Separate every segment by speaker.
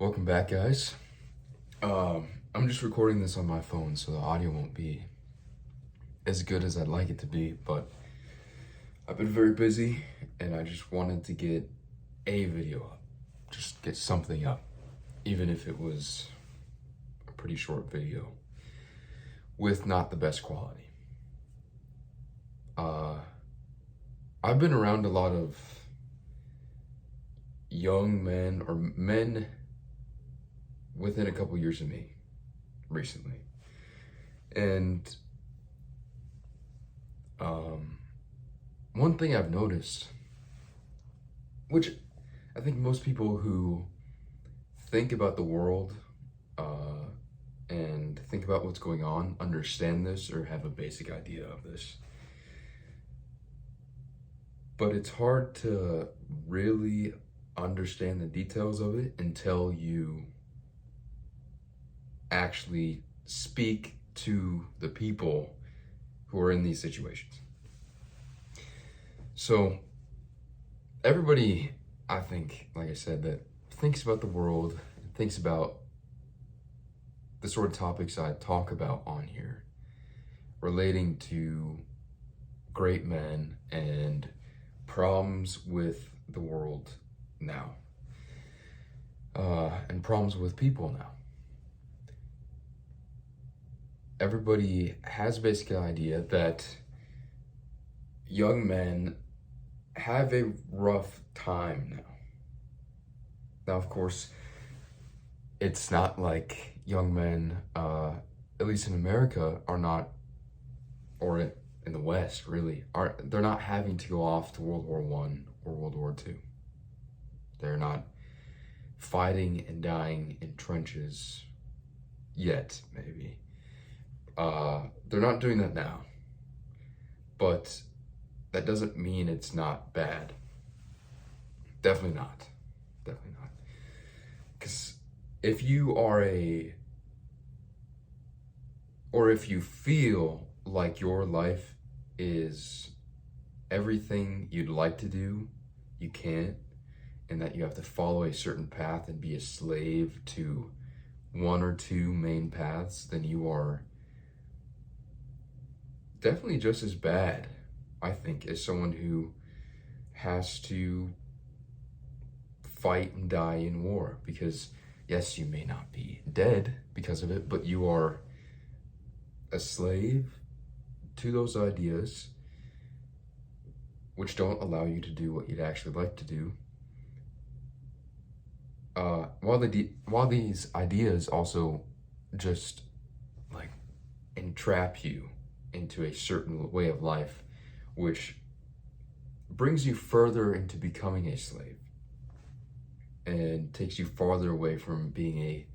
Speaker 1: Welcome back, guys. I'm just recording this on my phone, so the audio won't be as good as I'd like it to be, but I've been very busy and I just wanted to get a video up, just get something up, even if it was a pretty short video with not the best quality. I've been around a lot of young men or men within a couple years of me recently. And one thing I've noticed, which I think most people who think about the world and think about what's going on understand this or have a basic idea of this. But it's hard to really understand the details of it until you actually speak to the people who are in these situations. So everybody, I think, like I said, that thinks about the world, thinks about the sort of topics I talk about on here relating to great men and problems with the world now, and problems with people now. Everybody has a basic idea that young men have a rough time now. Now, of course, it's not like young men, at least in America, are not, or in the West, really, they're not having to go off to World War I or World War II. They're not fighting and dying in trenches yet, maybe. They're not doing that now, but that doesn't mean it's not bad. Definitely not. Definitely not. Because if you are or if you feel like your life is everything you'd like to do, you can't, and that you have to follow a certain path and be a slave to one or two main paths, then you are definitely just as bad, I think, as someone who has to fight and die in war. Because yes, you may not be dead because of it, but you are a slave to those ideas which don't allow you to do what you'd actually like to do. While these ideas also just like entrap you into a certain way of life, which brings you further into becoming a slave and takes you farther away from being a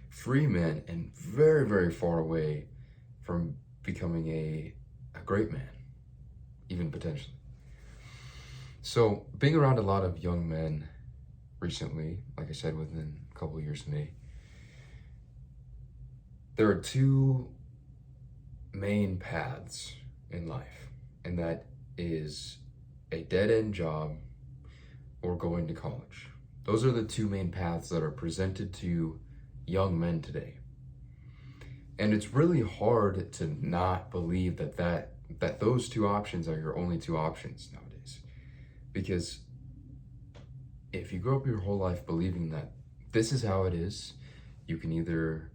Speaker 1: free man and very, very far away from becoming a great man, even potentially. So being around a lot of young men recently, like I said, within a couple of years of me, there are two main paths in life, and that is a dead-end job or going to college. Those are the two main paths that are presented to young men today. And it's really hard to not believe that those two options are your only two options nowadays. Because if you grow up your whole life believing that this is how it is, you can either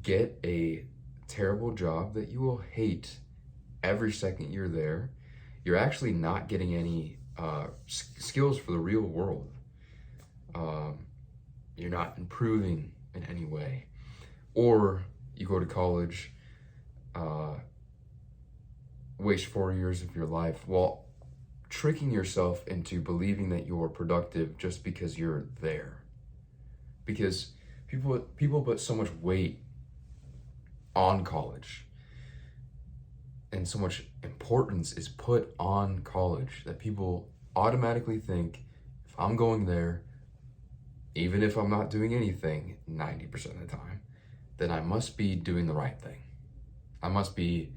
Speaker 1: get a terrible job that you will hate every second you're there. You're actually not getting any skills for the real world. You're not improving in any way. Or you go to college, waste 4 years of your life while tricking yourself into believing that you're productive just because you're there. Because people put so much weight on college, and so much importance is put on college that people automatically think, if I'm going there, even if I'm not doing anything 90% of the time, then I must be doing the right thing. I must be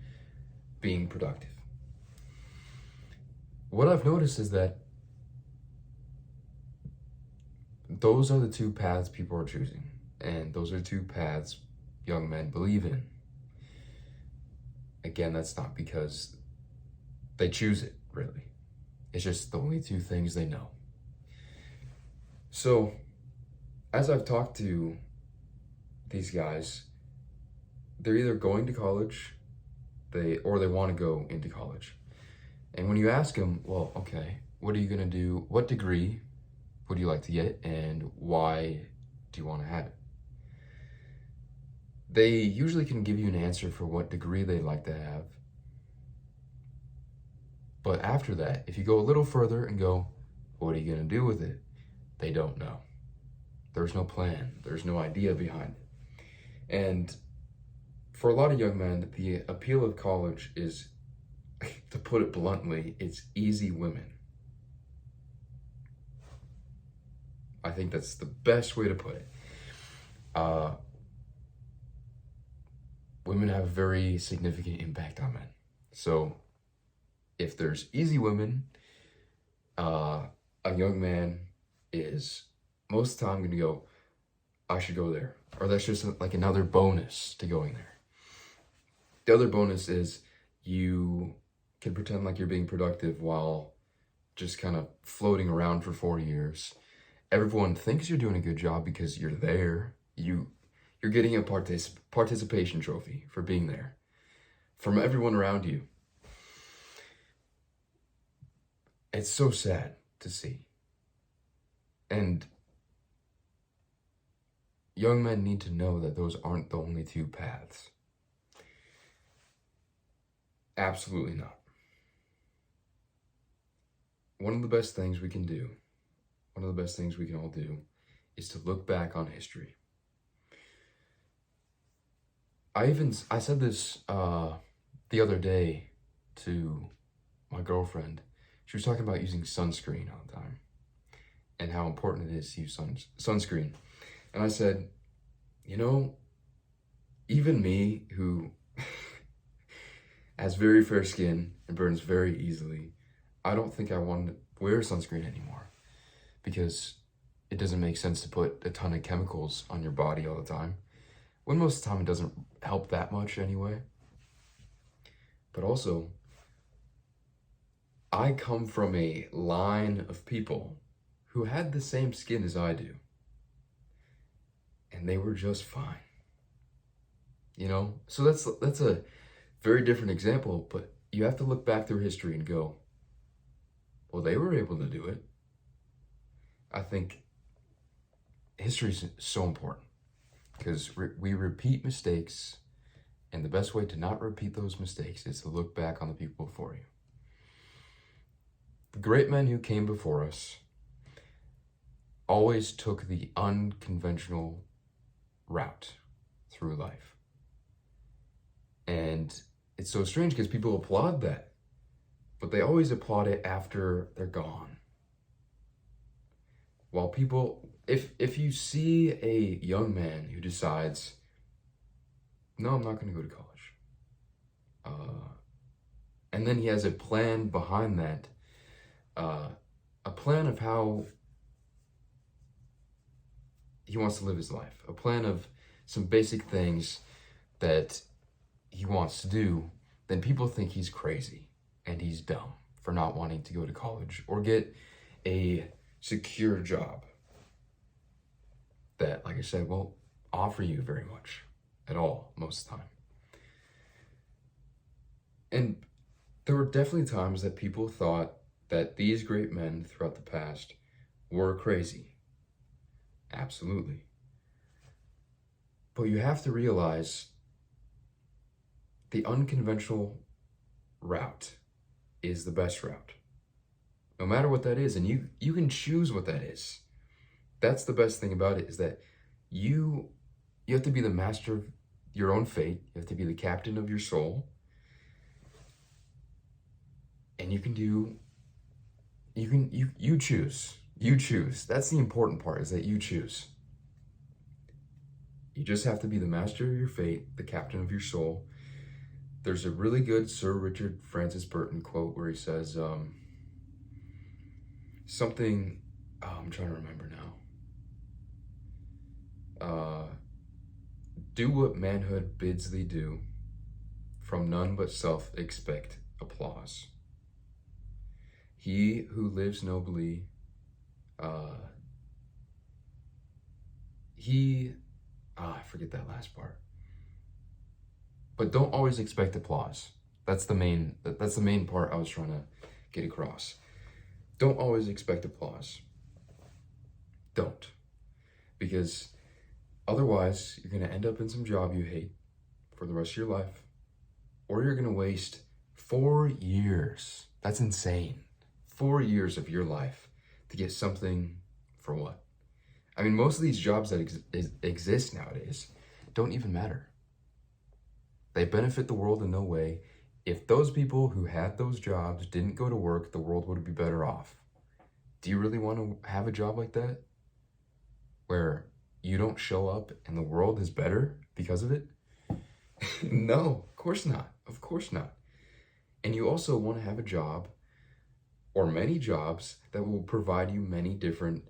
Speaker 1: being productive. What I've noticed is that those are the two paths people are choosing. And those are two paths young men believe in. Again, that's not because they choose it, really. It's just the only two things they know. So, as I've talked to these guys, they're either going to college, or they want to go into college. And when you ask them, well, okay, what are you going to do? What degree would you like to get, and why do you want to have it? They usually can give you an answer for what degree they'd like to have. But after that, if you go a little further and go, what are you going to do with it? They don't know. There's no plan. There's no idea behind it. And for a lot of young men, the appeal of college is, to put it bluntly, it's easy women. I think that's the best way to put it. Women have a very significant impact on men. So if there's easy women, a young man is most of the time going to go, I should go there. Or that's just like another bonus to going there. The other bonus is you can pretend like you're being productive while just kind of floating around for 4 years. Everyone thinks you're doing a good job because you're there. You're getting a participation trophy for being there from everyone around you. It's so sad to see. And young men need to know that those aren't the only two paths. Absolutely not. One of the best things we can do, one of the best things we can all do, is to look back on history. I said this the other day to my girlfriend. She was talking about using sunscreen all the time and how important it is to use sunscreen. And I said, even me, who has very fair skin and burns very easily, I don't think I want to wear sunscreen anymore because it doesn't make sense to put a ton of chemicals on your body all the time, when most of the time it doesn't help that much anyway. But also, I come from a line of people who had the same skin as I do, and they were just fine. So that's a very different example, but you have to look back through history and go, well, they were able to do it. I think history is so important because we repeat mistakes, and the best way to not repeat those mistakes is to look back on the people before you. The great men who came before us always took the unconventional route through life. And it's so strange because people applaud that, but they always applaud it after they're gone. While people, if you see a young man who decides, no, I'm not going to go to college, and then he has a plan behind that, a plan of how he wants to live his life, a plan of some basic things that he wants to do, then people think he's crazy and he's dumb for not wanting to go to college or get a secure job that, like I said, won't offer you very much at all most of the time. And there were definitely times that people thought that these great men throughout the past were crazy. Absolutely. But you have to realize the unconventional route is the best route. No matter what that is, and you can choose what that is. That's the best thing about it, is that you have to be the master of your own fate. You have to be the captain of your soul. And you choose. You choose. That's the important part, is that you choose. You just have to be the master of your fate, the captain of your soul. There's a really good Sir Richard Francis Burton quote where he says, I'm trying to remember now. Uh, do what manhood bids thee do, from none but self expect applause. He who lives nobly, uh, I forget that last part. But don't always expect applause. That's the main part I was trying to get across. Don't always expect applause. Don't. Because otherwise, you're going to end up in some job you hate for the rest of your life, or you're going to waste 4 years. That's insane. 4 years of your life to get something for what? I mean, most of these jobs that exist nowadays don't even matter. They benefit the world in no way. If those people who had those jobs didn't go to work, the world would be better off. Do you really want to have a job like that, where you don't show up and the world is better because of it? No, of course not. Of course not. And you also want to have a job, or many jobs, that will provide you many different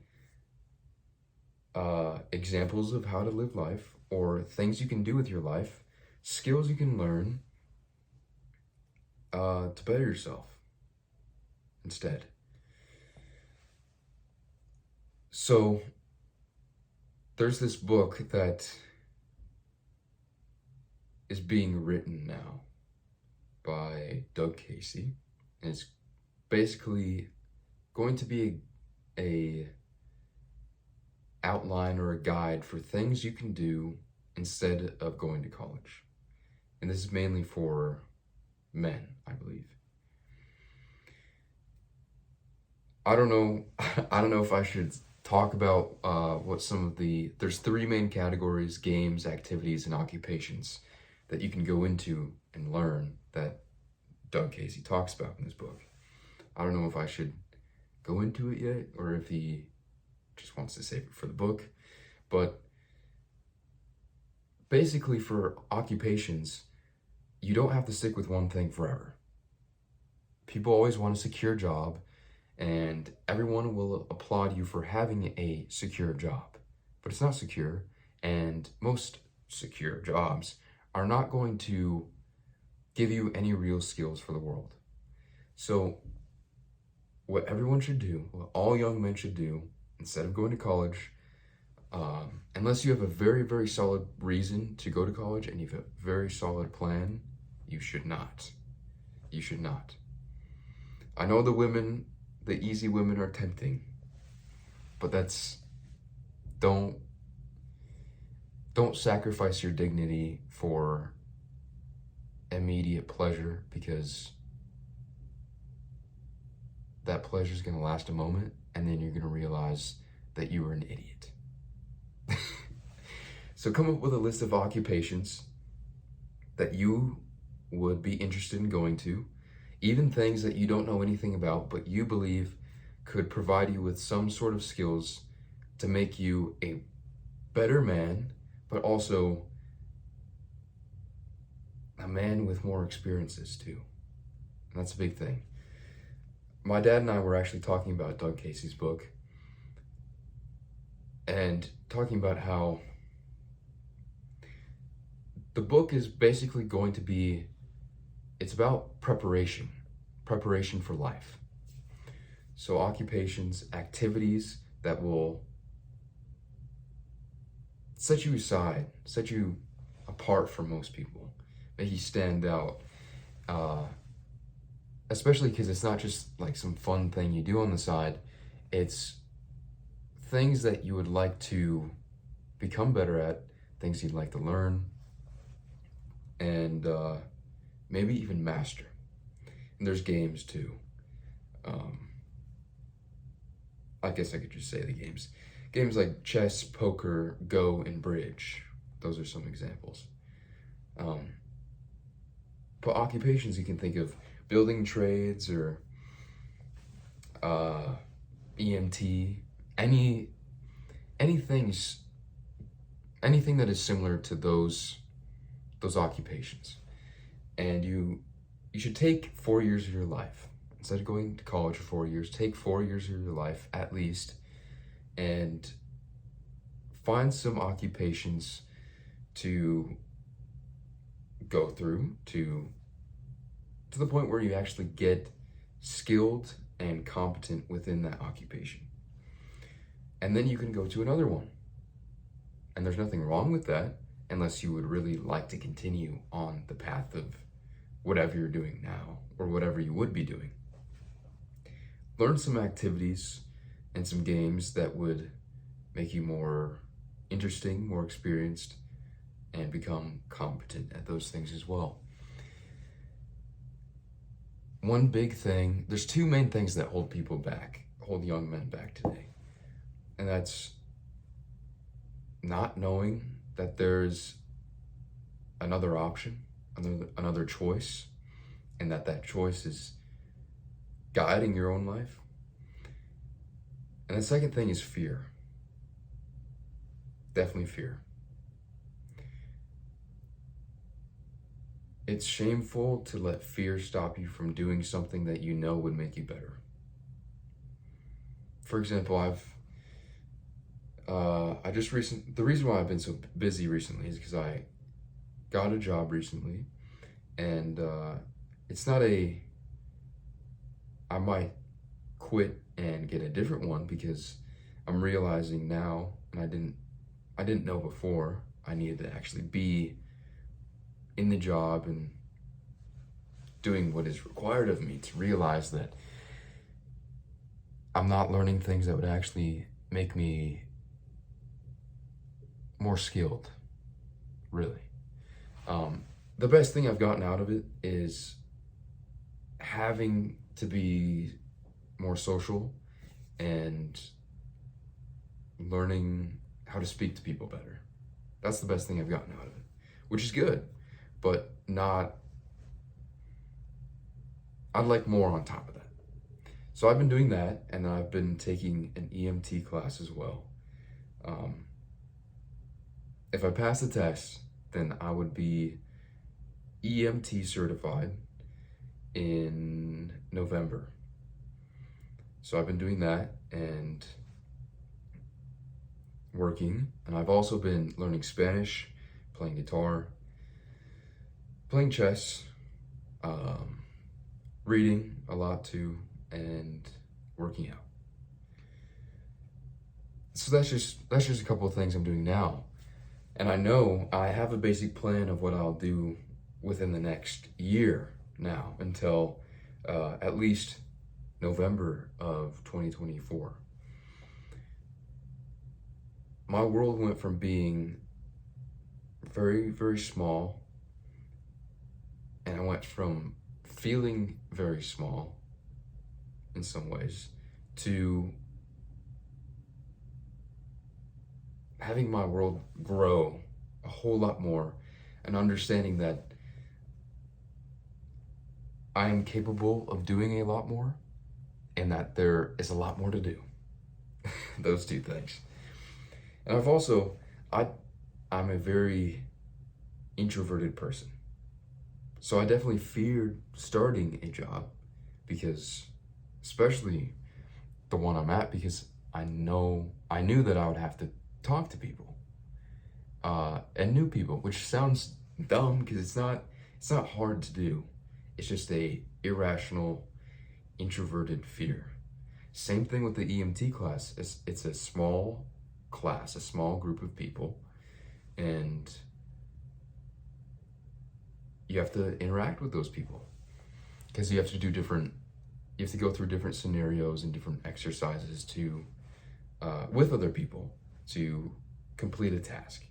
Speaker 1: examples of how to live life, or things you can do with your life, skills you can learn to better yourself instead. So there's this book that is being written now by Doug Casey, and it's basically going to be a outline or a guide for things you can do instead of going to college. And this is mainly for men, I believe. I don't know if I should talk about what some of there's 3 main categories: games, activities, and occupations that you can go into and learn that Doug Casey talks about in this book. I don't know if I should go into it yet, or if he just wants to save it for the book. But basically, for occupations, you don't have to stick with one thing forever. People always want a secure job, and everyone will applaud you for having a secure job. But it's not secure, and most secure jobs are not going to give you any real skills for the world. So what everyone should do, what all young men should do, instead of going to college, unless you have a very, very solid reason to go to college and you have a very solid plan, you should not. You should not. I know the easy women are tempting, but don't sacrifice your dignity for immediate pleasure, because that pleasure is going to last a moment, and then you're going to realize that you were an idiot. So come up with a list of occupations that you would be interested in going to, even things that you don't know anything about, but you believe could provide you with some sort of skills to make you a better man, but also a man with more experiences too. And that's a big thing. My dad and I were actually talking about Doug Casey's book, and talking about how the book is basically going to be, it's about preparation for life. So occupations, activities that will set you aside, set you apart from most people, make you stand out, especially because it's not just like some fun thing you do on the side. It's things that you would like to become better at, things you'd like to learn, and maybe even master. And there's games too. I guess I could just say the games. Games like chess, poker, Go, and bridge. Those are some examples. But occupations, you can think of building trades, or EMT, anything that is similar to those occupations. And you should take 4 years of your life. Instead of going to college for 4 years, take 4 years of your life at least, and find some occupations to go through to the point where you actually get skilled and competent within that occupation. And then you can go to another one. And there's nothing wrong with that unless you would really like to continue on the path of whatever you're doing now or whatever you would be doing. Learn some activities and some games that would make you more interesting, more experienced, and become competent at those things as well. One big thing, there's two main things that hold people back, hold young men back today. And that's not knowing that there's another option, another choice, and that choice is guiding your own life. And the second thing is fear. Definitely fear. It's shameful to let fear stop you from doing something that you know would make you better. For example, the reason why I've been so busy recently is because I got a job recently, and it's not I might quit and get a different one because I'm realizing now, and I didn't know before, I needed to actually be in the job and doing what is required of me to realize that I'm not learning things that would actually make me more skilled, really. The best thing I've gotten out of it is having to be more social and learning how to speak to people better. That's the best thing I've gotten out of it, which is good, but not, I'd like more on top of that. So I've been doing that, and I've been taking an EMT class as well. If I pass the test, then I would be EMT certified in November. So I've been doing that and working, and I've also been learning Spanish, playing guitar, playing chess, reading a lot too, and working out. So that's just a couple of things I'm doing now. And I know I have a basic plan of what I'll do within the next year now until at least November of 2024. My world went from being very, very small, and I went from feeling very small in some ways to having my world grow a whole lot more and understanding that I am capable of doing a lot more and that there is a lot more to do. Those two things. And I'm a very introverted person. So I definitely feared starting a job because, especially the one I'm at, because I knew that I would have to talk to people and new people, which sounds dumb because it's not hard to do. It's just a irrational, introverted fear. Same thing with the EMT class. It's a small class, a small group of people, and you have to interact with those people because you have to go through different scenarios and different exercises to with other people to complete a task.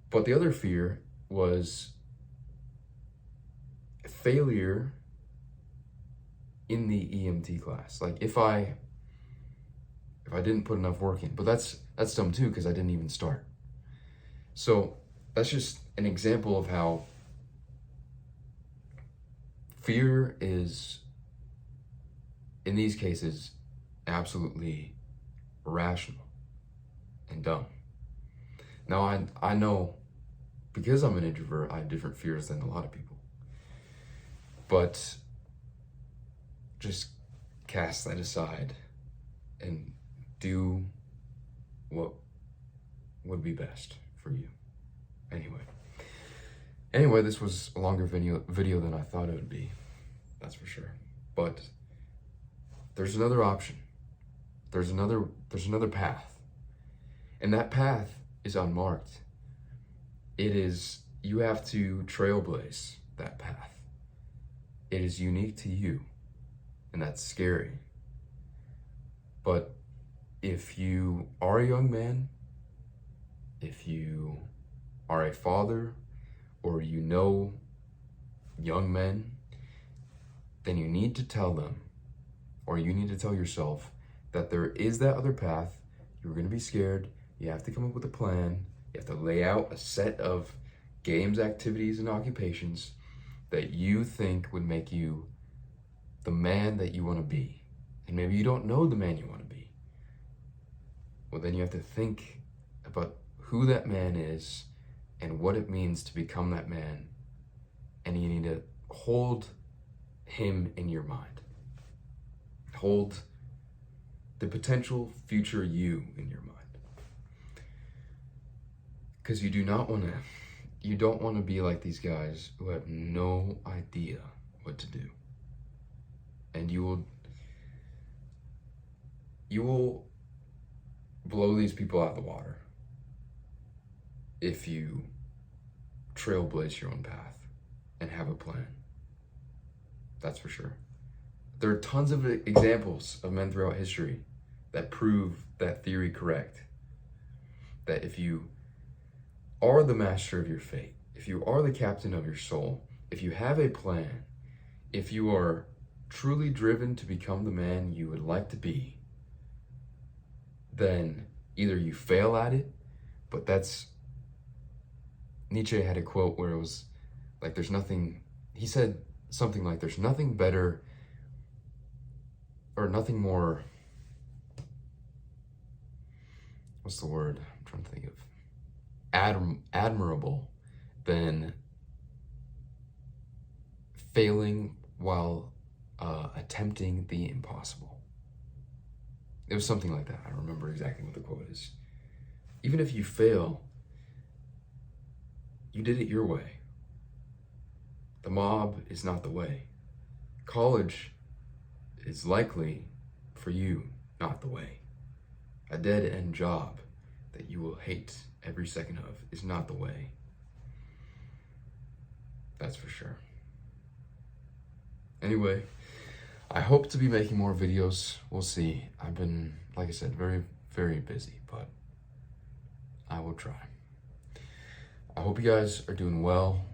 Speaker 1: But the other fear was failure in the EMT class. Like if I didn't put enough work in, but that's dumb too because I didn't even start. So that's just an example of how fear is, in these cases, absolutely irrational and dumb. Now I know because I'm an introvert, I have different fears than a lot of people. But just cast that aside and do what would be best for you. Anyway, this was a longer video than I thought it would be. That's for sure. But there's another option. There's another path. And that path is unmarked. You have to trailblaze that path. It is unique to you, and that's scary. But if you are a young man, if you are a father, or you know young men, then you need to tell them, or you need to tell yourself that there is that other path. You're gonna be scared. You have to come up with a plan. You have to lay out a set of games, activities, and occupations that you think would make you the man that you wanna be. And maybe you don't know the man you wanna be. Well, then you have to think about who that man is and what it means to become that man. And you need to hold him in your mind. Hold the potential future you in your mind. Because you don't want to be like these guys who have no idea what to do. And you will blow these people out of the water if you trailblaze your own path and have a plan. That's for sure. There are tons of examples of men throughout history that prove that theory correct. That if you are the master of your fate, if you are the captain of your soul, if you have a plan, if you are truly driven to become the man you would like to be, then either you fail at it, but Nietzsche had a quote where it was like, he said something like, there's nothing better or nothing more, what's the word I'm trying to think of, admirable than failing while attempting the impossible. It was something like that. I don't remember exactly what the quote is. Even if you fail, you did it your way. The mob is not the way. College is likely, for you, not the way. A dead-end job that you will hate every second of is not the way. That's for sure. Anyway, I hope to be making more videos. We'll see. I've been, like I said, very, very busy, but I will try. I hope you guys are doing well.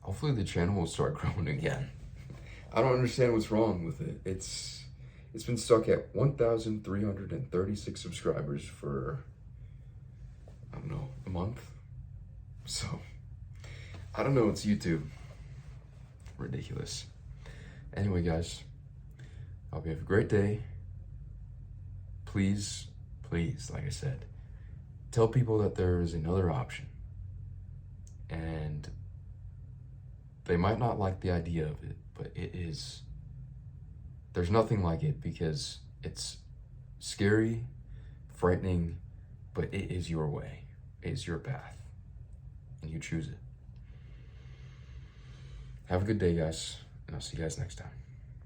Speaker 1: Hopefully the channel will start growing again. I don't understand what's wrong with it. It's been stuck at 1,336 subscribers for, I don't know, a month. So, I don't know, it's YouTube. Ridiculous. Anyway, guys, I hope you have a great day. Please, like I said, tell people that there is another option. And they might not like the idea of it, but there's nothing like it, because it's scary, frightening, but it is your way. It is your path, and you choose it. Have a good day, guys, and I'll see you guys next time.